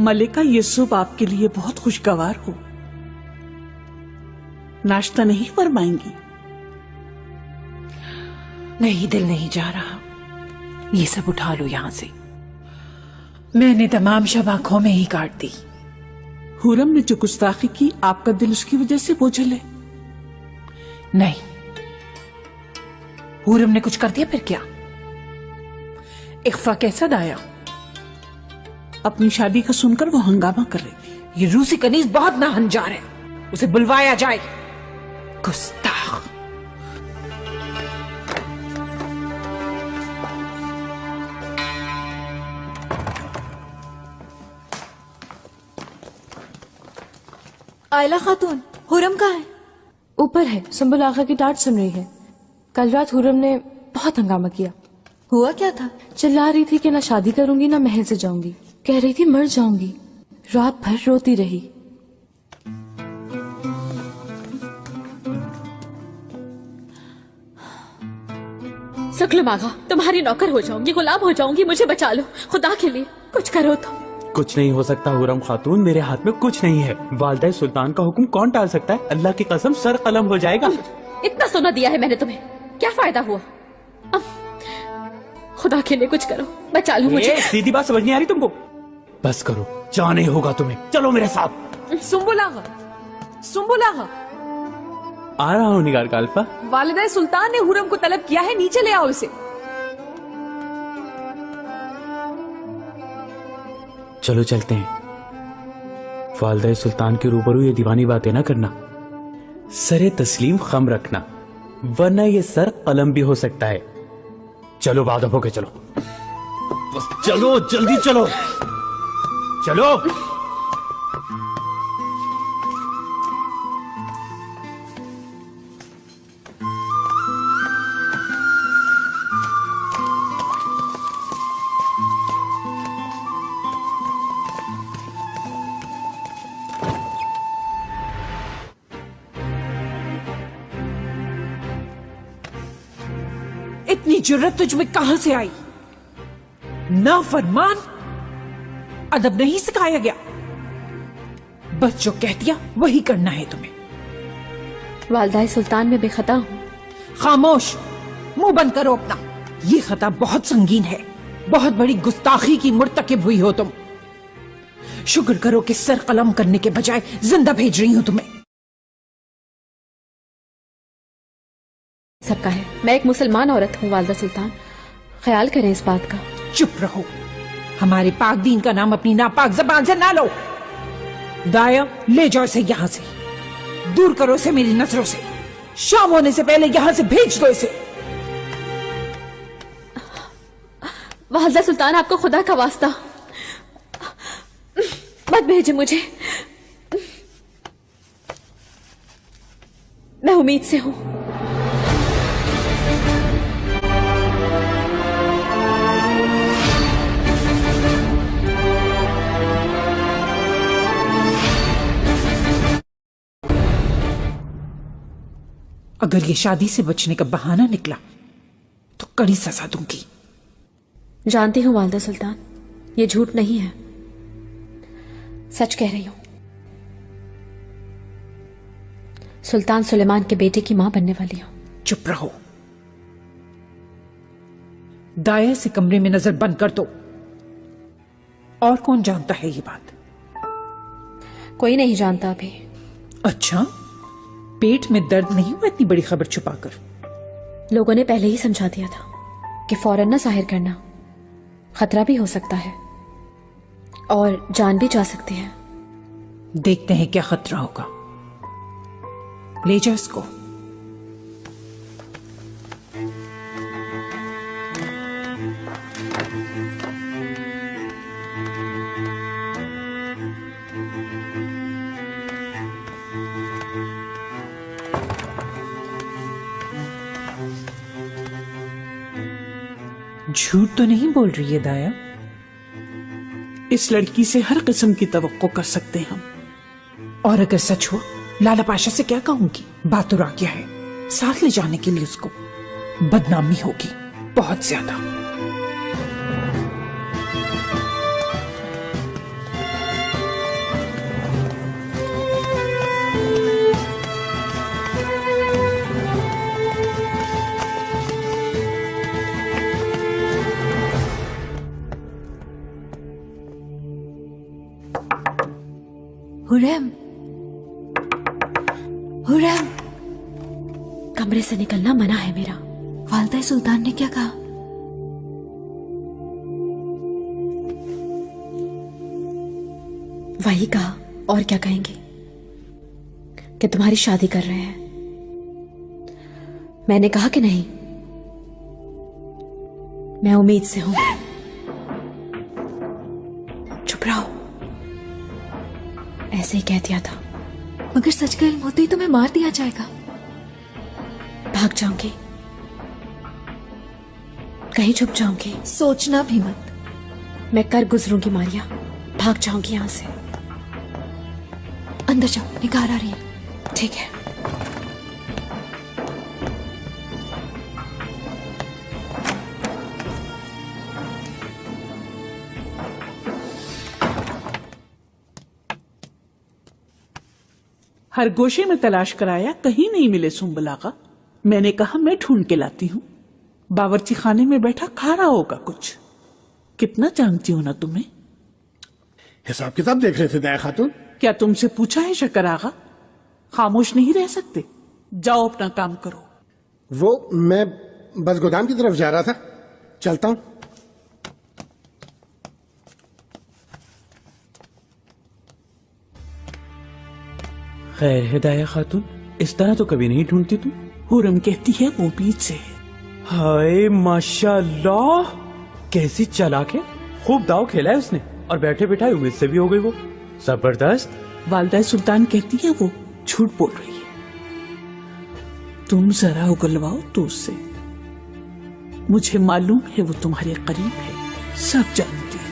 मलिका, ये सुबह आपके लिए बहुत खुशगवार हो। नाश्ता नहीं फरमाएंगी? नहीं, दिल नहीं जा रहा। ये सब उठा लो यहां से। मैंने तमाम शब आंखों में ही काट दी। हुरम ने जो गुस्ताखी की, आपका दिल उसकी वजह से बोझल है? नहीं, हुरम ने कुछ कर दिया फिर क्या? इख्फा कैसा दाया? अपनी शादी का सुनकर वो हंगामा कर रही थी। ये रूसी कनीज बहुत नाहंजार है, उसे बुलवाया जाए। गुस्ताख। आयला खातून, हुरम कहाँ है? ऊपर है, सुंबुल आगा की डांट सुन रही है। कल रात हुरम ने बहुत हंगामा किया। हुआ क्या था? चिल्ला रही थी कि ना शादी करूंगी ना महल से जाऊंगी। कह रही थी मर जाऊंगी। रात भर रोती रही। सकलम आगा, तुम्हारी नौकर हो जाऊंगी, गुलाम हो जाऊंगी, मुझे बचा लो, खुदा के लिए कुछ करो तो। कुछ नहीं हो सकता हुरम खातून, मेरे हाथ में कुछ नहीं है। वालिदा सुल्तान का हुक्म कौन टाल सकता है? अल्लाह की कसम सर कलम हो जाएगा। इतना सोना दिया है मैंने तुम्हें, क्या फायदा हुआ? अब खुदा के लिए कुछ करो, बचा लो मुझे। सीधी बात समझ नहीं आ रही तुमको? बस करो, जाने होगा तुम्हें। चलो मेरे साथ। सुंबुल आगा, सुंबुल आगा, आ रहा हूँ निगार का अल्फा। वालिदा सुल्तान ने हुरम को तलब किया है, नीचे ले आओ इसे। चलो चलते हैं। वालिदा सुल्तान के रूबरू ये दीवानी बातें ना करना। सरे तस्लीम खम रखना, वरना ये सर कलम भी हो सकता है। चलो बादब होके चलो, बस चलो, जल्दी चलो, चलो। इतनी जुर्रत तुझ में कहां से आई? ना फरमान, अदब नहीं सिखाया गया। बस जो कह दिया वही करना है तुम्हें। वालिदा सुल्तान में बेखता हूँ। खामोश, मुंह बंद करो अपना। ये खता बहुत संगीन है, बहुत बड़ी गुस्ताखी की मुर्तकिब हुई हो तुम। शुक्र करो कि सर कलम करने के बजाय जिंदा भेज रही हूं तुम्हें। सबका है, मैं एक मुसलमान औरत हूँ वालिदा सुल्तान, ख्याल करें इस बात का। चुप रहो, हमारे पाक दीन का नाम अपनी नापाक जबान से ना लो। दाया, ले जाओ इसे यहां से, दूर करो इसे मेरी नजरों से। शाम होने से पहले यहां से भेज दो इसे। वालिदा सुल्तान, आपको खुदा का वास्ता मत भेजे मुझे, मैं उम्मीद से हूं। अगर ये शादी से बचने का बहाना निकला तो कड़ी सजा दूंगी। जानती हूँ वालिदा सुल्तान, ये झूठ नहीं है, सच कह रही हूं। सुल्तान सुलेमान के बेटे की मां बनने वाली हूं। चुप रहो, दाया से कमरे में नजर बंद कर दो। और कौन जानता है ये बात? कोई नहीं जानता अभी। अच्छा, पेट में दर्द नहीं हुआ इतनी बड़ी खबर छुपाकर? लोगों ने पहले ही समझा दिया था कि फौरन न जाहिर करना, खतरा भी हो सकता है और जान भी जा सकती है। देखते हैं क्या खतरा होगा। ले जाओ इसको। झूठ तो नहीं बोल रही है दाया? इस लड़की से हर किस्म की तवक्को कर सकते हैं हम। और अगर सच हो, लाला पाशा से क्या कहूंगी? बात तो आ गया है, साथ ले जाने के लिए उसको बदनामी होगी बहुत ज्यादा। हुरैम, हुरैम, कमरे से निकलना मना है मेरा। वालदा सुल्तान ने क्या कहा? वही कहा, और क्या कहेंगे, कि तुम्हारी शादी कर रहे हैं। मैंने कहा कि नहीं, मैं उम्मीद से हूं। चुप रहो, ऐसे ही कह दिया था। मगर सच का इल्म होते ही तुम्हें मार दिया जाएगा। भाग जाऊंगी, कहीं छुप जाऊंगी। सोचना भी मत। मैं कर गुजरूंगी मारिया, भाग जाऊंगी यहां से। अंदर जाओ, निगार आ रही है। ठीक है। हर गोशे में तलाश कराया, कहीं नहीं मिले सुंबल आगा। मैंने कहा मैं ढूंढ के लाती हूँ। बावर्ची खाने में बैठा खा रहा होगा कुछ। कितना जानती हो ना तुम्हें। हिसाब किताब देख रहे थे दया खातून? क्या तुमसे पूछा है शक्कर आगा? खामोश नहीं रह सकते, जाओ अपना काम करो। वो मैं बस गोदाम की तरफ जा रहा था, चलता हूं। खैर है दाया खातून, इस तरह तो कभी नहीं ढूंढती तुम। हुरम कहती है वो बीच से है। हाय माशाल्लाह, कैसी चालाक है। खूब दाव खेला है उसने, और बैठे बैठाए उम्मीद से भी हो गई वो। जबरदस्त। वालदा सुल्तान कहती है वो झूठ बोल रही है। तुम जरा उगलवाओ तो उससे। मुझे मालूम है वो तुम्हारे करीब है, सब जानती है।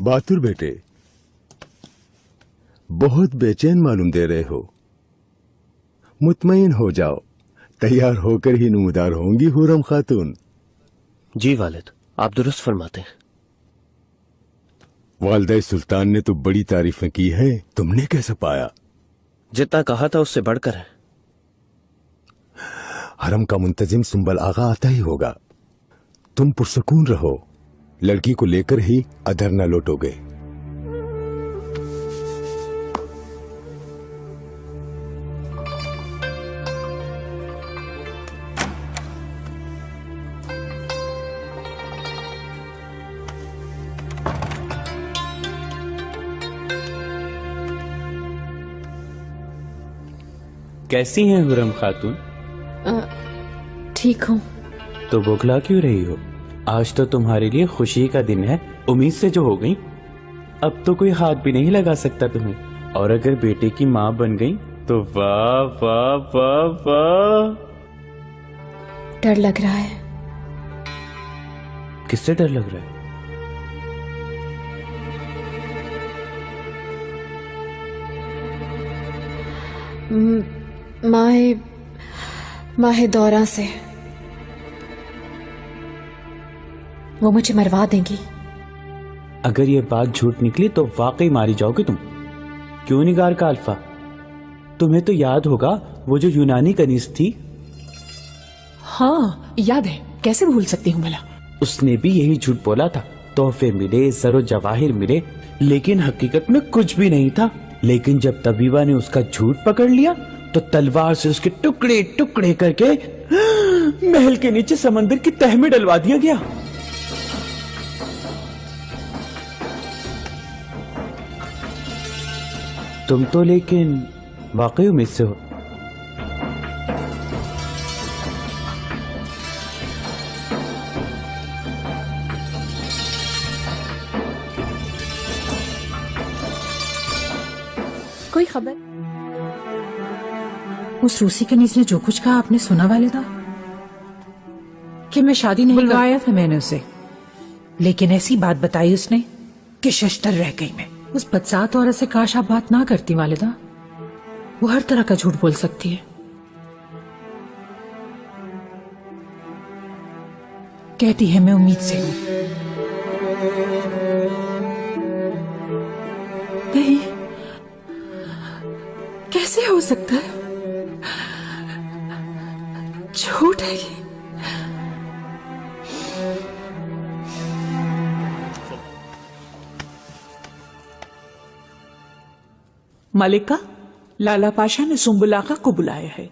बहादुर बेटे, बहुत बेचैन मालूम दे रहे हो। मुतमईन हो जाओ, तैयार होकर ही नमूदार होंगी हुरम खातून। जी वालिद, आप दुरुस्त फरमाते हैं। वालिदा सुल्तान ने तो बड़ी तारीफें की है, तुमने कैसे पाया? जितना कहा था उससे बढ़कर है। हरम का मुंतजिम सुंबल आगा आता ही होगा। तुम पुरसकून रहो, लड़की को लेकर ही अधर न लौटोगे। कैसी हैं हुरम खातून? ठीक हूं। तो बौखला क्यों रही हो? आज तो तुम्हारे लिए खुशी का दिन है। उम्मीद से जो हो गई, अब तो कोई हाथ भी नहीं लगा सकता तुम्हें। और अगर बेटे की माँ बन गई तो वाह वाह वाह वाह। डर लग रहा है। किससे डर लग रहा है? माहे दौरा से। वो मुझे मरवा देंगी। अगर ये बात झूठ निकली तो वाकई मारी जाओगे तुम। क्यों निगार का अल्फा, तुम्हें तो याद होगा वो जो यूनानी कनीज थी। हाँ याद है, कैसे भूल सकती हूँ भला। उसने भी यही झूठ बोला था। तोहफे मिले, जरो जवाहिर मिले, लेकिन हकीकत में कुछ भी नहीं था। लेकिन जब तबीबा ने उसका झूठ पकड़ लिया तो तलवार से उसके टुकड़े टुकड़े करके महल के नीचे समंदर की तह में डलवा दिया गया। तुम तो लेकिन वाकई उम्मीद से हो। कोई खबर? उस रूसी कनीज ने जो कुछ कहा आपने सुना वालिदा? कि मैं शादी नहीं बुलवाया था मैंने उसे, लेकिन ऐसी बात बताई उसने कि शशतर रह गई मैं। उस बदसात औरत से काश आप बात ना करती वालिदा। वो हर तरह का झूठ बोल सकती है। कहती है मैं उम्मीद से हूं। कैसे हो सकता है? झूठ है ये। मलिका, लाला पाशा ने सुम्बुल आगा को बुलाया है।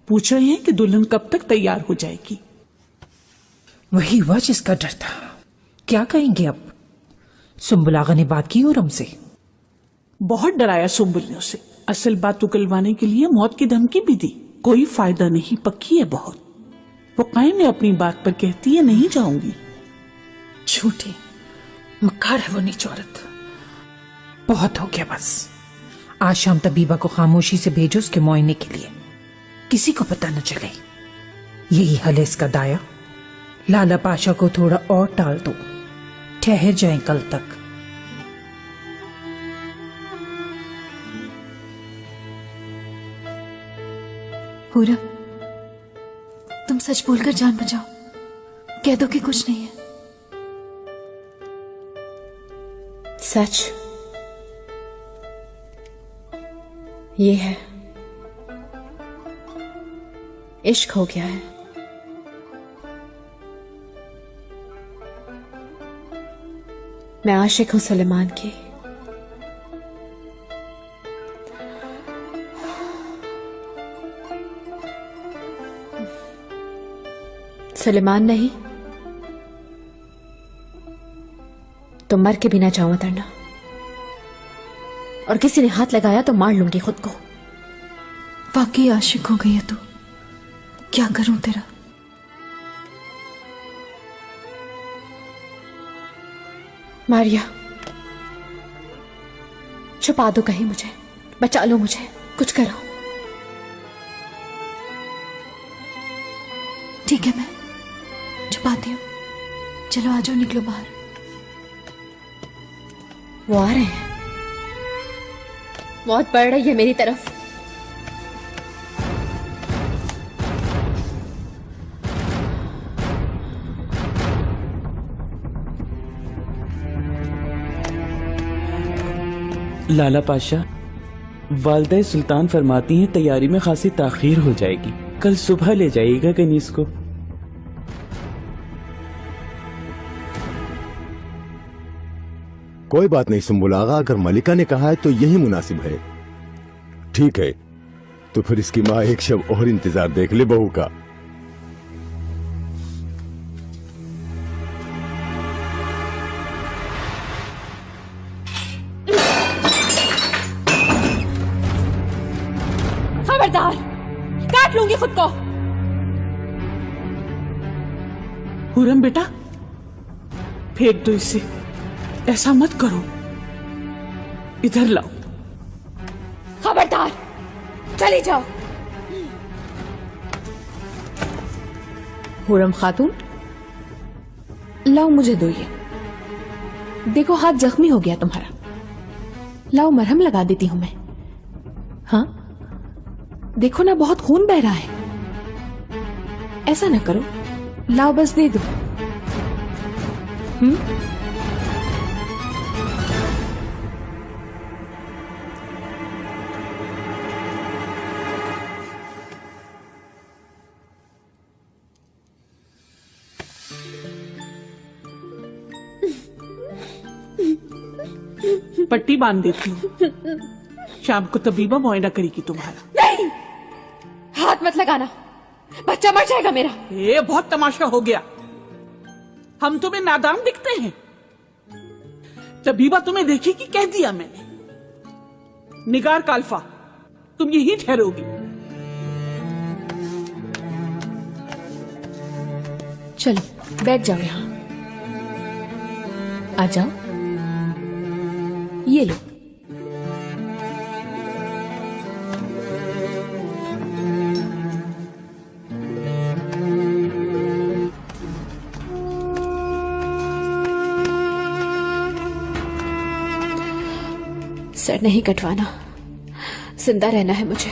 पूछ रहे हैं कि दुल्हन कब तक तैयार हो जाएगी। वही हुआ जिसका डर था। क्या कहेंगे अब? सुम्बुल आगा ने बात की हुरम से। बहुत डराया सुम्बुल ने उसे। असल बात उगलवाने के लिए मौत की धमकी भी दी। कोई फायदा नहीं, पक्की है बहुत। वो कायम है अपनी बात पर, कहती है नहीं जाऊंगी। झूठी मक्कार है वो नीच औरत। बहुत हो गया बस। आज शाम तबीबा को खामोशी से भेजो उसके मुआयने के लिए, किसी को पता न चले। यही हल है इसका दाया। लाला पाशा को थोड़ा और टाल दो, ठहर जाएं कल तक। हुरम, तुम सच बोलकर जान बचाओ। कह दो कि कुछ नहीं है। सच ये है, इश्क हो गया है। मैं आशिक हूं सुलेमान की। सुलेमान नहीं तो मर के भी ना चाहूं उतरना, और किसी ने हाथ लगाया तो मार लूंगी खुद को। वाकई आशिक हो गई है तू। क्या करूं तेरा? मारिया, छुपा दो कहीं मुझे, बचा लो मुझे, कुछ करो। ठीक है, मैं छुपाती हूँ। चलो आ जाओ, निकलो बाहर। वो आ रहे हैं। मौत बढ़ रही है मेरी तरफ। लाला पाशा, वालदा सुल्तान फरमाती हैं तैयारी में खासी ताखीर हो जाएगी। कल सुबह ले जाइएगा कनीस को। कोई बात नहीं सुम्बुल आगा, अगर मलिका ने कहा है तो यही मुनासिब है। ठीक है, तो फिर इसकी माँ एक शब और इंतजार देख ले बहू का। खबरदार, काट लूंगी खुद को। हुरम बेटा, फेंक दो इसे। ऐसा मत करो, इधर लाओ। खबरदार, चली जाओ। हुरम खातून, लाओ मुझे दो ये। देखो हाथ जख्मी हो गया तुम्हारा, लाओ मरहम लगा देती हूं मैं। हाँ देखो ना, बहुत खून बह रहा है। ऐसा ना करो, लाओ बस दे दो। पट्टी बांध देती हूँ। शाम को तबीबा मुआयना करेगी तुम्हारा। नहीं, हाथ मत लगाना, बच्चा मर जाएगा मेरा। ये बहुत तमाशा हो गया। हम तुम्हें नादान दिखते हैं। तबीबा तुम्हें देखेगी, कह दिया मैंने। निगार काल्फा, तुम यहीं ठहरोगी। चलो बैठ जाओ यहां। आ जाओ, ये लो। सर नहीं कटवाना, जिंदा रहना है मुझे।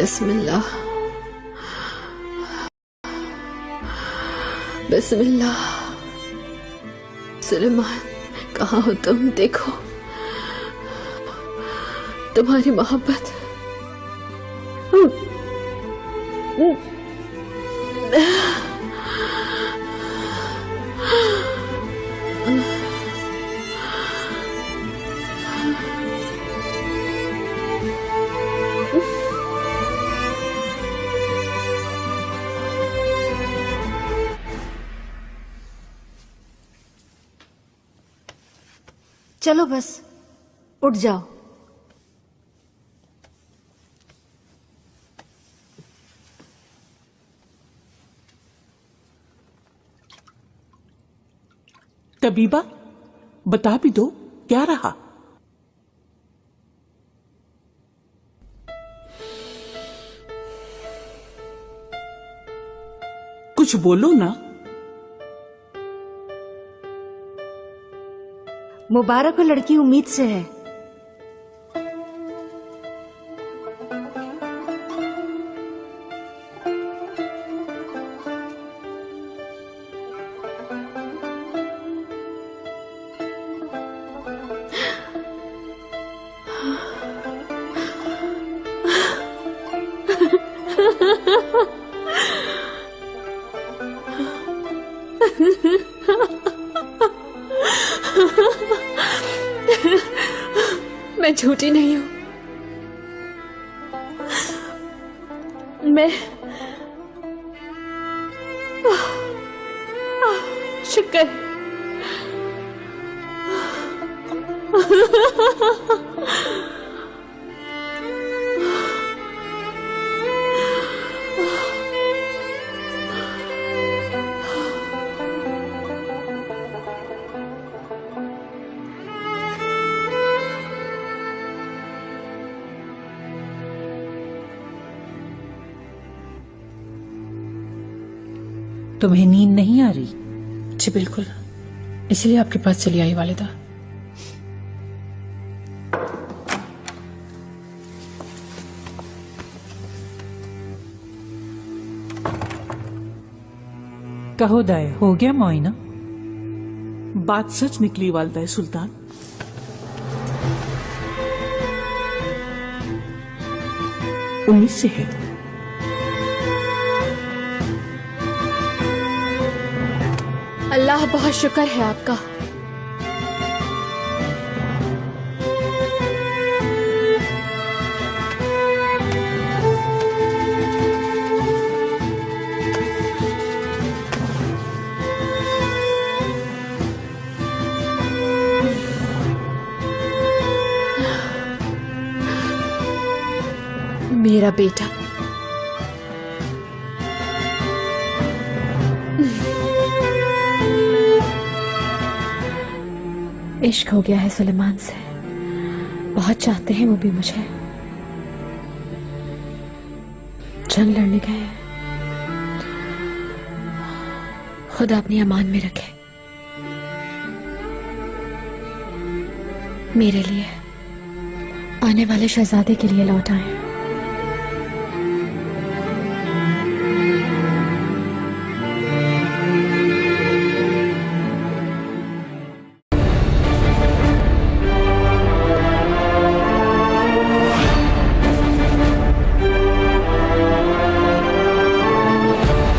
बिस्मिल्लाह, बिस्मिल्लाह। सुलेमान, कहाँ हो तुम? देखो तुम्हारी मोहब्बत। चलो बस उठ जाओ। तबीबा, बता भी दो क्या रहा? कुछ बोलो ना। मुबारक हो, लड़की उम्मीद से है। मैं झूठी नहीं हूं। मैं शुक्र। तुम्हें नींद नहीं आ रही? जी बिल्कुल, इसलिए आपके पास चली आई वालिदा। कहो दाए, हो गया मुआयना? बात सच निकली वालिदा सुल्तान। उम्मीद से है। अल्लाह बहुत शुक्र है आपका। मेरा बेटा। इश्क हो गया है सुलेमान से। बहुत चाहते हैं वो भी मुझे। जंग लड़ने गए हैं। खुदा अपनी अमान में रखे। मेरे लिए, आने वाले शहजादे के लिए लौट आए।